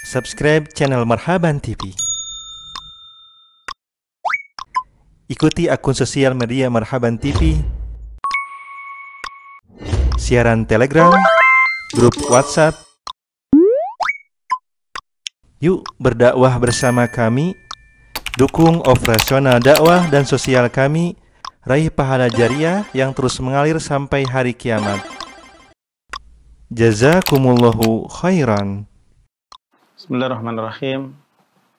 Subscribe channel Marhaban TV. Ikuti akun sosial media Marhaban TV, siaran Telegram, grup WhatsApp. Yuk berdakwah bersama kami. Dukung operasional dakwah dan sosial kami. Raih pahala jariah yang terus mengalir sampai hari kiamat. Jazakumullahu khairan. Bismillahirrahmanirrahim.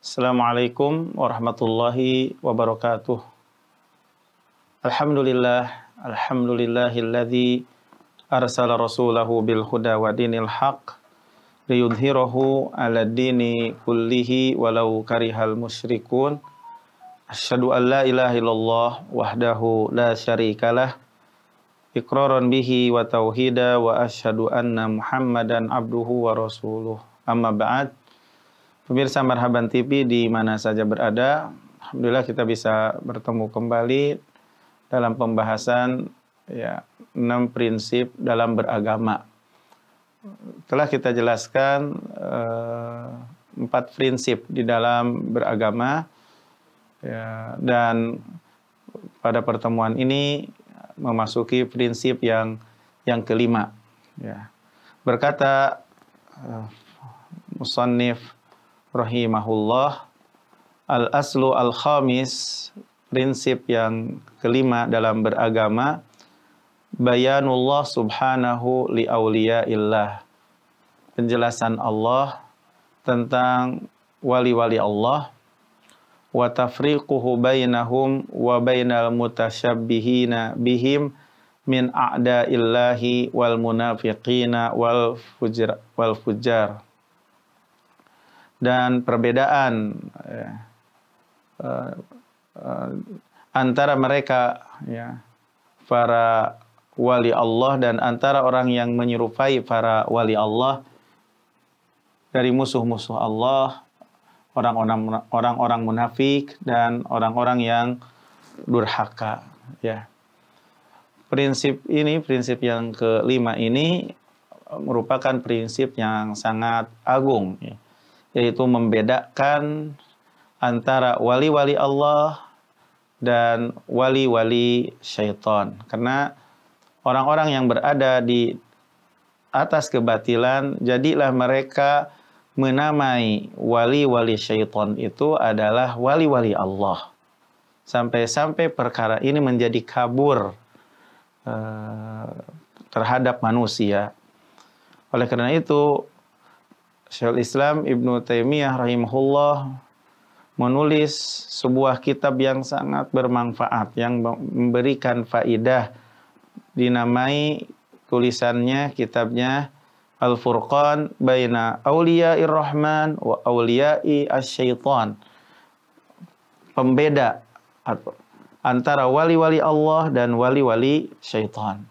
Assalamualaikum warahmatullahi wabarakatuh. Alhamdulillahilladzi arsala rasulahu bil huda wa dinil haq liyudhhirahu 'ala dini kullihi walau karihal musyrikun. Asyhadu an la ilaha illallah wahdahu la syarikalah iqraran bihi wa tauhida wa asyhadu anna Muhammadan abduhu wa rasuluh. Amma ba'd. Pemirsa Marhaban TV di mana saja berada, alhamdulillah kita bisa bertemu kembali dalam pembahasan 6 prinsip dalam beragama. Telah kita jelaskan 4 prinsip di dalam beragama, dan pada pertemuan ini memasuki prinsip yang kelima. Berkata musannif rahimahullah, al-aslu al-khamis, prinsip yang kelima dalam beragama, bayanullah subhanahu li awliyaillah, penjelasan Allah tentang wali-wali Allah, wa tafriquhu bainahum wa bainal mutasyabbihina bihim min a'da'illahi wal munafiqina wal fujjar, dan perbedaan antara mereka, para wali Allah, dan antara orang yang menyerupai para wali Allah dari musuh-musuh Allah, orang-orang munafik dan orang-orang yang durhaka. Prinsip yang kelima ini merupakan prinsip yang sangat agung, yaitu membedakan antara wali-wali Allah dan wali-wali syaitan. Karena orang-orang yang berada di atas kebatilan, jadilah mereka menamai wali-wali syaitan itu adalah wali-wali Allah. Sampai-sampai perkara ini menjadi kabur terhadap manusia. Oleh karena itu, Syekhul Islam Ibnu Taimiyah rahimahullah menulis sebuah kitab yang sangat bermanfaat, yang memberikan faidah, dinamai tulisannya, kitabnya Al-Furqan Baina Auliya'ir Rahman wa Auliya'i Asyaitan, pembeda antara wali-wali Allah dan wali-wali syaitan.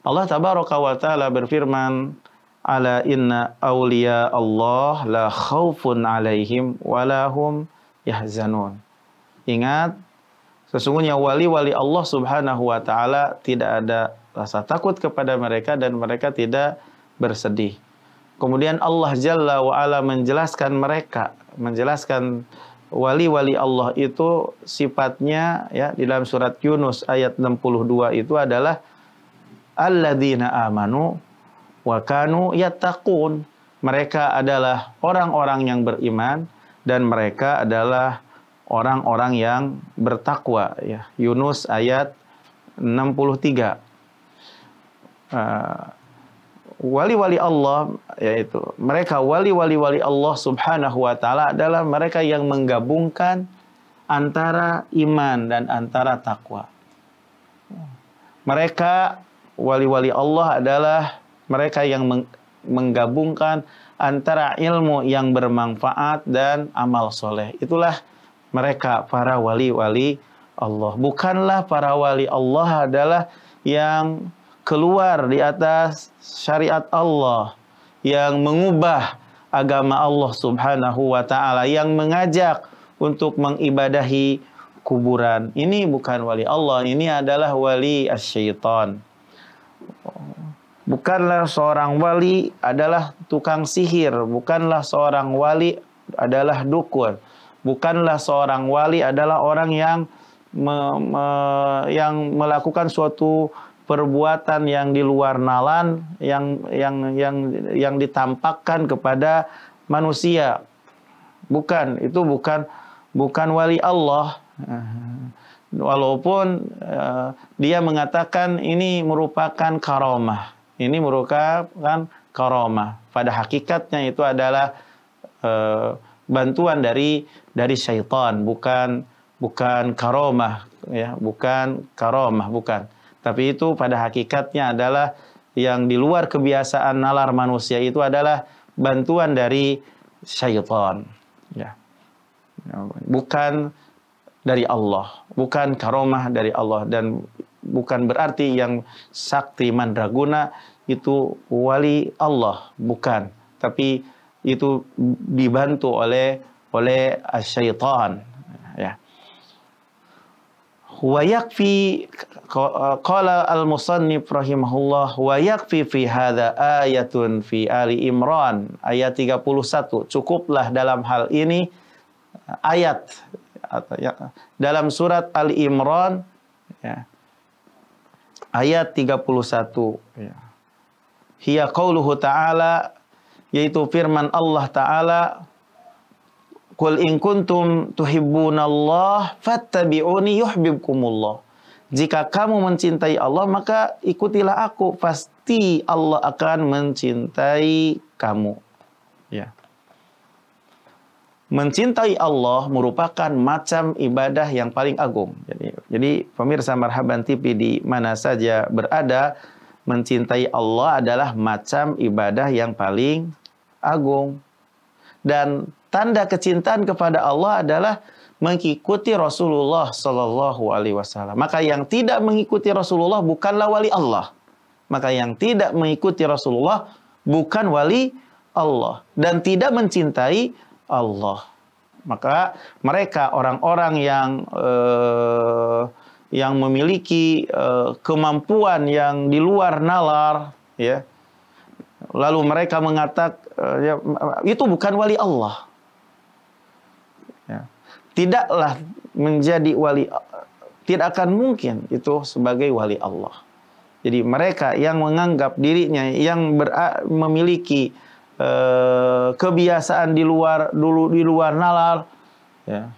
Allah tabaraka wa ta'ala berfirman, ala inna awliya Allah la khaufun alaihim walahum yahzanun. Ingat, sesungguhnya wali-wali Allah subhanahu wa ta'ala tidak ada rasa takut kepada mereka dan mereka tidak bersedih. Kemudian Allah Jalla wa Ala menjelaskan wali-wali Allah itu sifatnya, di dalam surat Yunus ayat 62 itu adalah alladzina amanu wa kanu yattaqun. Mereka adalah orang-orang yang beriman dan mereka adalah orang-orang yang bertakwa. Yunus ayat 63. Wali-wali Allah, yaitu mereka wali-wali Allah subhanahu wa ta'ala, adalah mereka yang menggabungkan antara iman dan antara takwa. Mereka wali-wali Allah adalah mereka yang menggabungkan antara ilmu yang bermanfaat dan amal soleh. Itulah mereka para wali-wali Allah. Bukanlah para wali Allah adalah yang keluar di atas syariat Allah, yang mengubah agama Allah subhanahu wa ta'ala, yang mengajak untuk mengibadahi kuburan. Ini bukan wali Allah, ini adalah wali asyaitan. Bukanlah seorang wali adalah tukang sihir, bukanlah seorang wali adalah dukun, bukanlah seorang wali adalah orang yang yang melakukan suatu perbuatan yang di luar nalar, yang ditampakkan kepada manusia. Bukan, itu bukan wali Allah. Walaupun dia mengatakan ini merupakan karamah. Ini merupakan karamah. Pada hakikatnya itu adalah bantuan dari syaitan, bukan karamah, ya, bukan karamah, bukan. Tapi itu pada hakikatnya adalah yang di luar kebiasaan nalar manusia, itu adalah bantuan dari syaitan, ya. Bukan dari Allah, bukan karamah dari Allah, dan bukan berarti yang sakti mandraguna itu wali Allah, bukan. Tapi itu dibantu oleh syaitan, ya. Wa yakfi, qala al-musannif rahimahullah, wa yakfi fi hadza ayatun fi Ali Imran ayat 31. Cukuplah dalam hal ini ayat dalam surat Ali Imran, ya, ayat 31, ya. Hiya qauluhu ta'ala, yaitu firman Allah Ta'ala, Qul in kuntum tuhibbunallah fattabi'uni yuhibbukumullah. Jika kamu mencintai Allah, maka ikutilah aku, pasti Allah akan mencintai kamu, ya. Mencintai Allah merupakan macam ibadah yang paling agung. Jadi pemirsa Marhaban TV di mana saja berada, mencintai Allah adalah macam ibadah yang paling agung. Dan tanda kecintaan kepada Allah adalah mengikuti Rasulullah Sallallahu Alaihi Wasallam. Maka yang tidak mengikuti Rasulullah bukanlah wali Allah. Maka yang tidak mengikuti Rasulullah bukan wali Allah dan tidak mencintai Allah. Maka mereka orang-orang yang memiliki kemampuan yang di luar nalar, ya, lalu mereka mengatakan itu bukan wali Allah, ya. Tidaklah menjadi wali, tidak akan mungkin itu sebagai wali Allah. Jadi mereka yang menganggap dirinya yang memiliki kebiasaan di luar nalar, ya.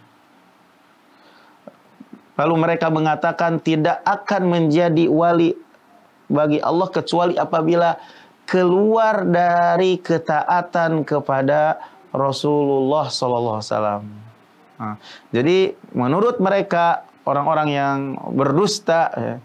Lalu mereka mengatakan tidak akan menjadi wali bagi Allah kecuali apabila keluar dari ketaatan kepada Rasulullah Sallallahu Alaihi Wasallam. Nah, jadi menurut mereka orang-orang yang berdusta, ya,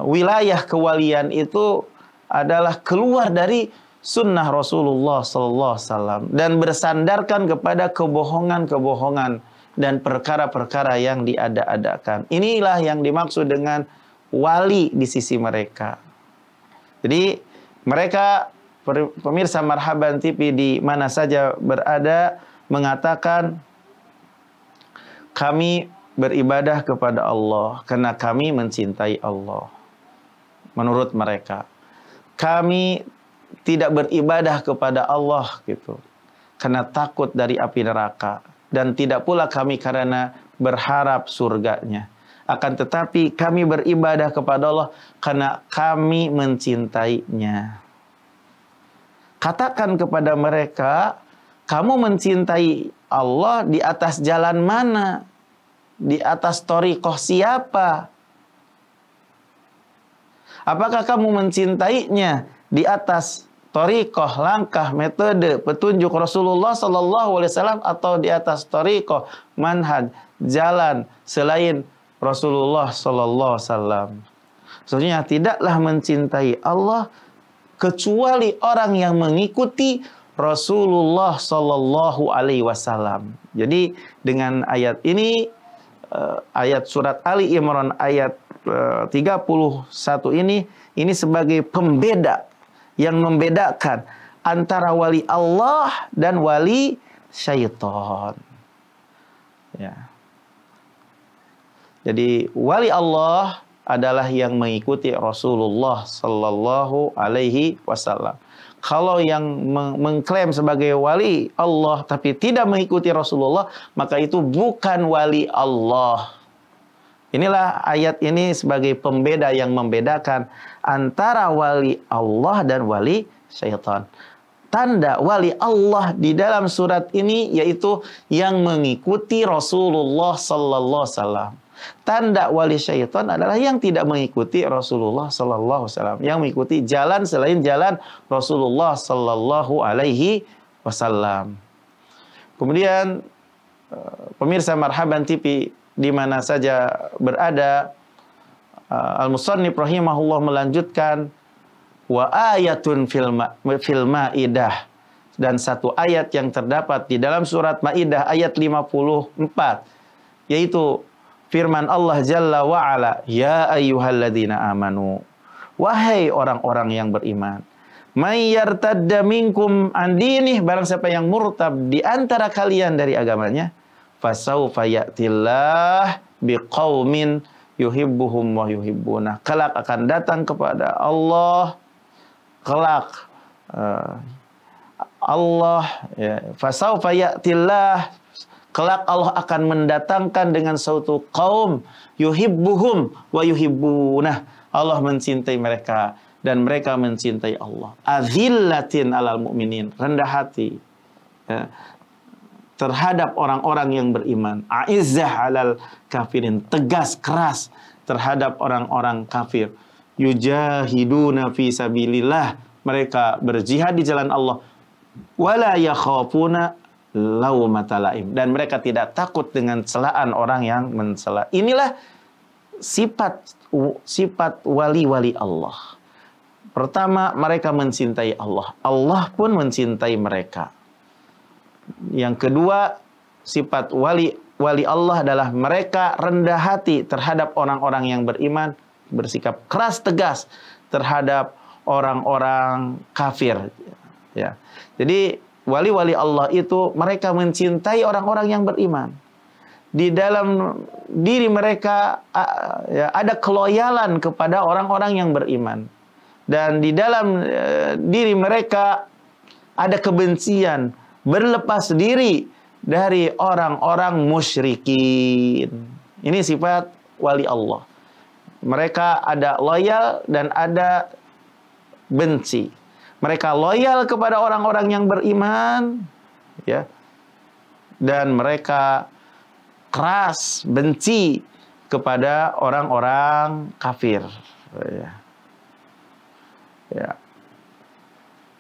wilayah kewalian itu adalah keluar dari sunnah Rasulullah Sallallahu Alaihi Wasallam dan bersandarkan kepada kebohongan-kebohongan dan perkara-perkara yang diada-adakan. Inilah yang dimaksud dengan wali di sisi mereka. Jadi mereka, pemirsa Marhaban TV di mana saja berada, mengatakan kami beribadah kepada Allah karena kami mencintai Allah. Menurut mereka, kami tidak beribadah kepada Allah gitu karena takut dari api neraka, dan tidak pula kami karena berharap surganya. Akan tetapi kami beribadah kepada Allah karena kami mencintainya. Katakan kepada mereka, kamu mencintai Allah di atas jalan mana? Di atas thariqah siapa? Apakah kamu mencintainya di atas thariqah, langkah, metode, petunjuk Rasulullah Sallallahu Alaihi Wasallam, atau di atas thariqah, manhaj, jalan selain Rasulullah Sallallahu Alaihi Wasallam? Sebenarnya tidaklah mencintai Allah kecuali orang yang mengikuti Rasulullah Sallallahu Alaihi Wasallam. Jadi dengan ayat ini, ayat surat Ali Imran ayat 31 ini sebagai pembeda yang membedakan antara wali Allah dan wali syaitan. Ya. Jadi wali Allah adalah yang mengikuti Rasulullah sallallahu alaihi wasallam. Kalau yang mengklaim sebagai wali Allah tapi tidak mengikuti Rasulullah, maka itu bukan wali Allah. Inilah ayat ini sebagai pembeda yang membedakan antara wali Allah dan wali syaitan. Tanda wali Allah di dalam surat ini yaitu yang mengikuti Rasulullah sallallahu alaihi wasallam. Tanda wali syaitan adalah yang tidak mengikuti Rasulullah sallallahu alaihi wasallam, yang mengikuti jalan selain jalan Rasulullah sallallahu alaihi wasallam. Kemudian pemirsa Marhaban TV di mana saja berada, Al-Musannif rahimahullah melanjutkan wa ayatun fil Maidah, dan satu ayat yang terdapat di dalam surat Maidah ayat 54, yaitu firman Allah Jalla wa'ala, ya ayyuhalladzina amanu, wahai orang-orang yang beriman, may yartadda minkum an dinih, barang siapa yang murtad di antara kalian dari agamanya, fasawfa ya'tillah biqaumin yuhibbuhum wa yuhibbuna, kelak akan datang kepada Allah, kelak Allah ya, fasawfa ya'tillah, kelak Allah akan mendatangkan dengan suatu kaum yuhibbuhum wa yuhibbunah, Allah mencintai mereka dan mereka mencintai Allah. Azillatin alal mu'minin, rendah hati ya, terhadap orang-orang yang beriman. Aizzah alal kafirin, tegas keras terhadap orang-orang kafir. Yujahiduna fi sabilillah, mereka berjihad di jalan Allah. Wala yakhafuna laumata laim, dan mereka tidak takut dengan celaan orang yang mencela. Inilah sifat wali-wali Allah. Pertama, mereka mencintai Allah. Allah pun mencintai mereka. Yang kedua, sifat wali Allah adalah mereka rendah hati terhadap orang-orang yang beriman, bersikap keras tegas terhadap orang-orang kafir. Ya. Jadi wali-wali Allah itu mereka mencintai orang-orang yang beriman. Di dalam diri mereka ya, ada keloyalan kepada orang-orang yang beriman. Dan di dalam diri mereka ada kebencian, berlepas diri dari orang-orang musyrikin. Ini sifat wali Allah. Mereka ada loyal dan ada benci. Mereka loyal kepada orang-orang yang beriman, ya, dan mereka keras benci kepada orang-orang kafir. Ya.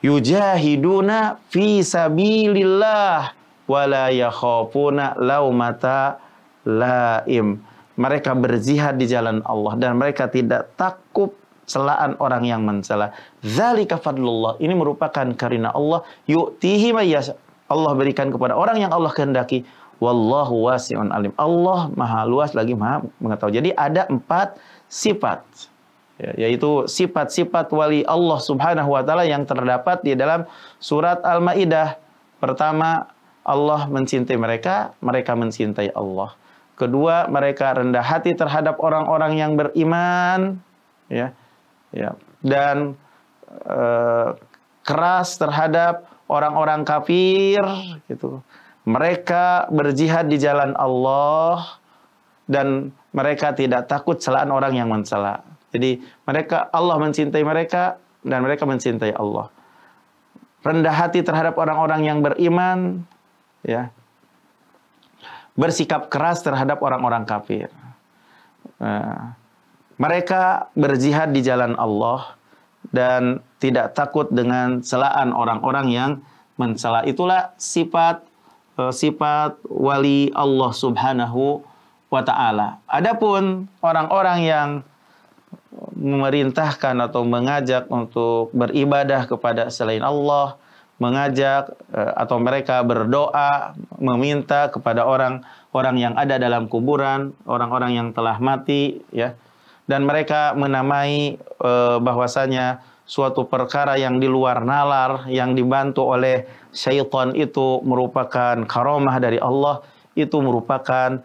Yujahiduna fi sabilillah wala yakhafuna laumata laim. Mereka berjihad di jalan Allah dan mereka tidak takut celaan orang yang mencela. Dzalika fadlullah. Ini merupakan karunia Allah. Yu'tihi may yasha. Allah berikan kepada orang yang Allah kehendaki. Wallahu wasi'un alim. Allah maha luas lagi maha mengetahui. Jadi ada 4 sifat. Ya, yaitu sifat-sifat wali Allah subhanahu wa ta'ala yang terdapat di dalam surat Al-Maidah. Pertama, Allah mencintai mereka, mereka mencintai Allah. Kedua, mereka rendah hati terhadap orang-orang yang beriman. Ya. Ya, dan keras terhadap orang-orang kafir gitu. Mereka berjihad di jalan Allah dan mereka tidak takut celaan orang yang mencela. Jadi Allah mencintai mereka dan mereka mencintai Allah. Rendah hati terhadap orang-orang yang beriman, ya. Bersikap keras terhadap orang-orang kafir. Mereka berjihad di jalan Allah dan tidak takut dengan celaan orang-orang yang mencela. Itulah sifat wali Allah subhanahu wa ta'ala. Adapun orang-orang yang memerintahkan atau mengajak untuk beribadah kepada selain Allah, mengajak atau mereka berdoa, meminta kepada orang-orang yang ada dalam kuburan, orang-orang yang telah mati, ya. Dan mereka menamai bahwasanya suatu perkara yang di luar nalar, yang dibantu oleh syaitan itu merupakan karamah dari Allah, itu merupakan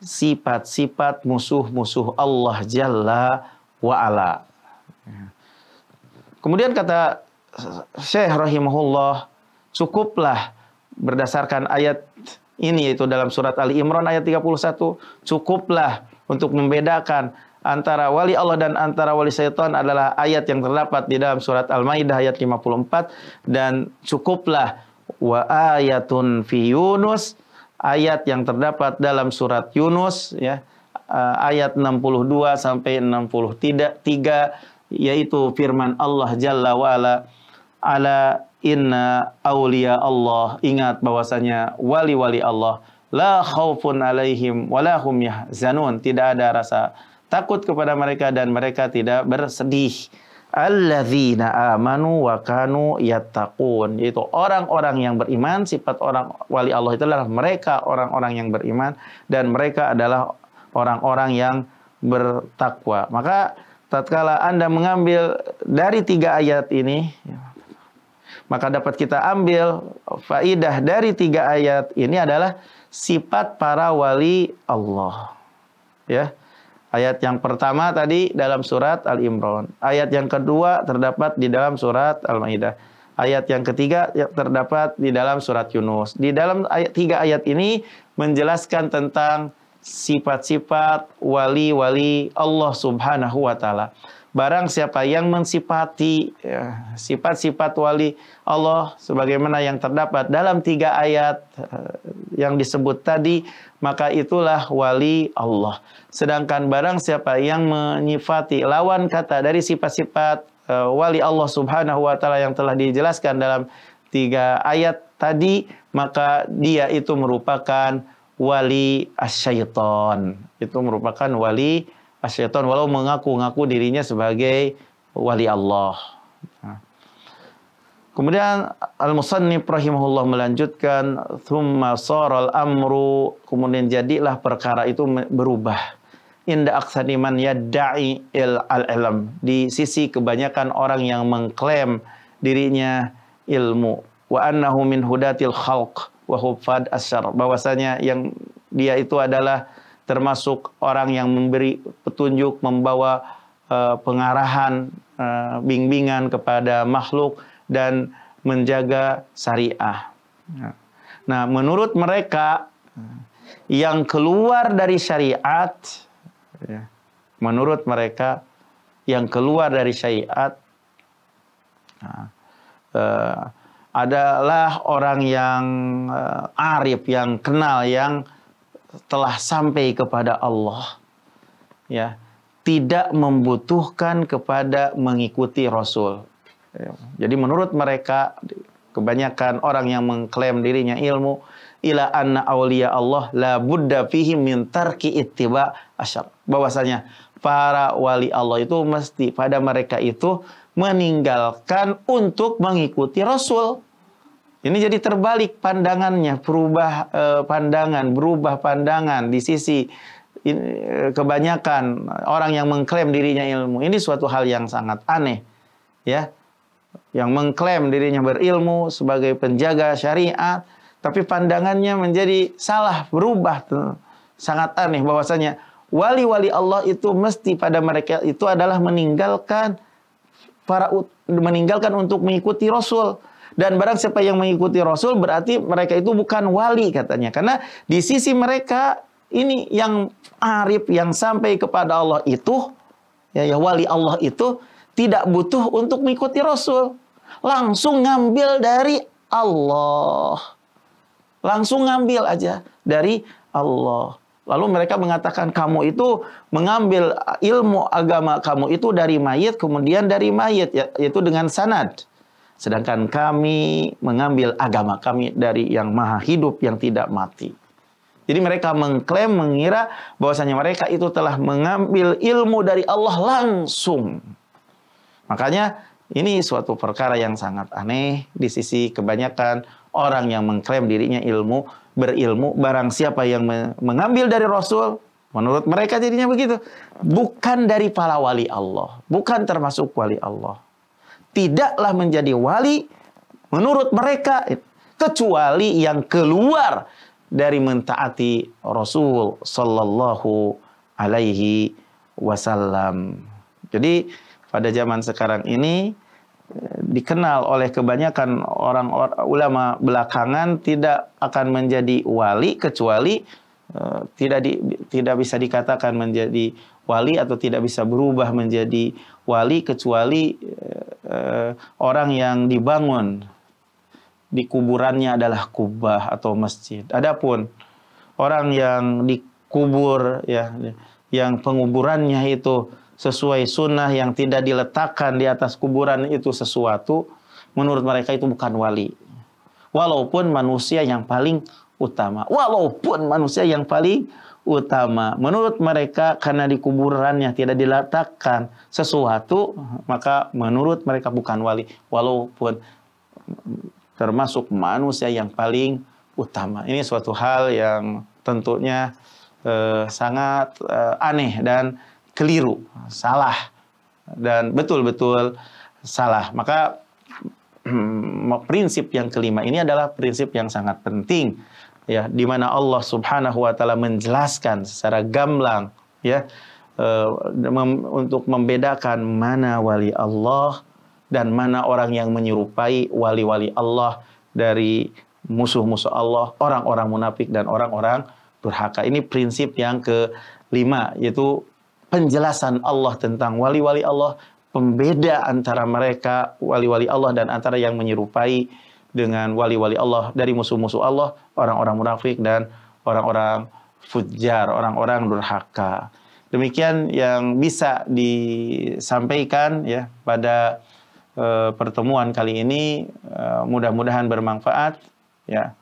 sifat-sifat musuh-musuh Allah Jalla wa'ala. Kemudian kata Syekh rahimahullah, cukuplah berdasarkan ayat ini, yaitu dalam surat Ali Imran ayat 31, cukuplah untuk membedakan antara wali Allah dan antara wali syaitan adalah ayat yang terdapat di dalam surat Al-Maidah ayat 54, dan cukuplah wa ayatun fi Yunus, ayat yang terdapat dalam surat Yunus ya, ayat 62 sampai 63, yaitu firman Allah Jalla wa'ala, ala inna awliya Allah, ingat bahwasanya wali-wali Allah, la khaufun alaihim walahum yahzanun, tidak ada rasa takut kepada mereka dan mereka tidak bersedih. Alladzina amanu wa kanu yattaqun, yaitu orang-orang yang beriman. Sifat orang wali Allah itu adalah mereka orang-orang yang beriman dan mereka adalah orang-orang yang bertakwa. Maka tatkala Anda mengambil dari 3 ayat ini, maka dapat kita ambil faidah dari 3 ayat ini adalah sifat para wali Allah. Ya. Ayat yang pertama tadi dalam surat Al-Imran. Ayat yang kedua terdapat di dalam surat Al-Maidah. Ayat yang ketiga terdapat di dalam surat Yunus. Di dalam 3 ayat ini menjelaskan tentang sifat-sifat wali-wali Allah Subhanahu wa Ta'ala. Barang siapa yang mensifati sifat-sifat wali Allah sebagaimana yang terdapat dalam 3 ayat yang disebut tadi, maka itulah wali Allah. Sedangkan barang siapa yang menyifati lawan kata dari sifat-sifat wali Allah Subhanahu wa Ta'ala yang telah dijelaskan dalam 3 ayat tadi, maka dia itu merupakan wali asyaiton. Itu merupakan wali asyaiton walau mengaku-ngaku dirinya sebagai wali Allah. Kemudian Al-Musannif rahimahullah melanjutkan, thumma saral amru, kemudian jadilah perkara itu berubah. Inda aksani man yadda'i al-ilm, di sisi kebanyakan orang yang mengklaim dirinya ilmu. Wa annahu min hudatil khalq wa hufad asyar, bahwasanya yang dia itu adalah termasuk orang yang memberi petunjuk, membawa pengarahan, bimbingan kepada makhluk dan menjaga syariah. Nah, menurut mereka yang keluar dari syariat, menurut mereka yang keluar dari syariat adalah orang yang arif, yang kenal, yang telah sampai kepada Allah, ya, tidak membutuhkan kepada mengikuti Rasul. Jadi menurut mereka, kebanyakan orang yang mengklaim dirinya ilmu, ila anna awliya Allah la budda fihi min tarki ittiba asyar, bahwasanya para wali Allah itu mesti pada mereka itu meninggalkan untuk mengikuti Rasul. Ini jadi terbalik pandangannya, berubah pandangan di sisi kebanyakan orang yang mengklaim dirinya ilmu. Ini suatu hal yang sangat aneh, ya. Yang mengklaim dirinya berilmu sebagai penjaga syariat, tapi pandangannya menjadi salah, berubah. Sangat aneh bahwasanya wali-wali Allah itu mesti pada mereka itu adalah meninggalkan untuk mengikuti Rasul. Dan barang siapa yang mengikuti Rasul berarti mereka itu bukan wali katanya. Karena di sisi mereka ini yang arif, yang sampai kepada Allah itu, ya wali Allah itu tidak butuh untuk mengikuti Rasul. Langsung ngambil dari Allah. Langsung ngambil aja dari Allah. Lalu mereka mengatakan kamu itu mengambil ilmu agama kamu itu dari mayit, kemudian dari mayit, yaitu dengan sanad. Sedangkan kami mengambil agama kami dari yang maha hidup, yang tidak mati. Jadi mereka mengklaim, mengira bahwasanya mereka itu telah mengambil ilmu dari Allah langsung. Makanya ini suatu perkara yang sangat aneh di sisi kebanyakan orang yang mengklaim dirinya berilmu. Barang siapa yang mengambil dari Rasul, menurut mereka jadinya begitu. Bukan dari para wali Allah, bukan termasuk wali Allah. Tidaklah menjadi wali menurut mereka kecuali yang keluar dari mentaati Rasul sallallahu alaihi wasallam. Jadi pada zaman sekarang ini dikenal oleh kebanyakan orang ulama belakangan tidak akan menjadi wali kecuali tidak bisa dikatakan menjadi wali atau tidak bisa berubah menjadi wali kecuali orang yang dibangun di kuburannya adalah kubah atau masjid. Adapun orang yang dikubur ya, yang penguburannya itu sesuai sunnah, yang tidak diletakkan di atas kuburan itu sesuatu, menurut mereka itu bukan wali. Walaupun manusia yang paling utama. Walaupun manusia yang paling utama. Menurut mereka karena di kuburannya tidak diletakkan sesuatu, maka menurut mereka bukan wali. Walaupun termasuk manusia yang paling utama. Ini suatu hal yang tentunya sangat aneh dan keliru, salah, dan betul-betul salah. Maka prinsip yang kelima ini adalah prinsip yang sangat penting, ya, di mana Allah Subhanahu wa taala menjelaskan secara gamblang, ya, untuk membedakan mana wali Allah dan mana orang yang menyerupai wali-wali Allah dari musuh-musuh Allah, orang-orang munafik dan orang-orang durhaka. Ini prinsip yang kelima, yaitu penjelasan Allah tentang wali-wali Allah, pembeda antara mereka wali-wali Allah dan antara yang menyerupai dengan wali-wali Allah dari musuh-musuh Allah, orang-orang munafik dan orang-orang fujjar, orang-orang durhaka. Demikian yang bisa disampaikan ya pada pertemuan kali ini, mudah-mudahan bermanfaat ya.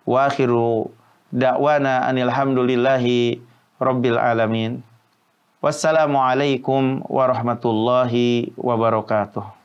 Wa akhiru da'wana anil hamdulillahi rabbil alamin. Wassalamualaikum warahmatullahi wabarakatuh.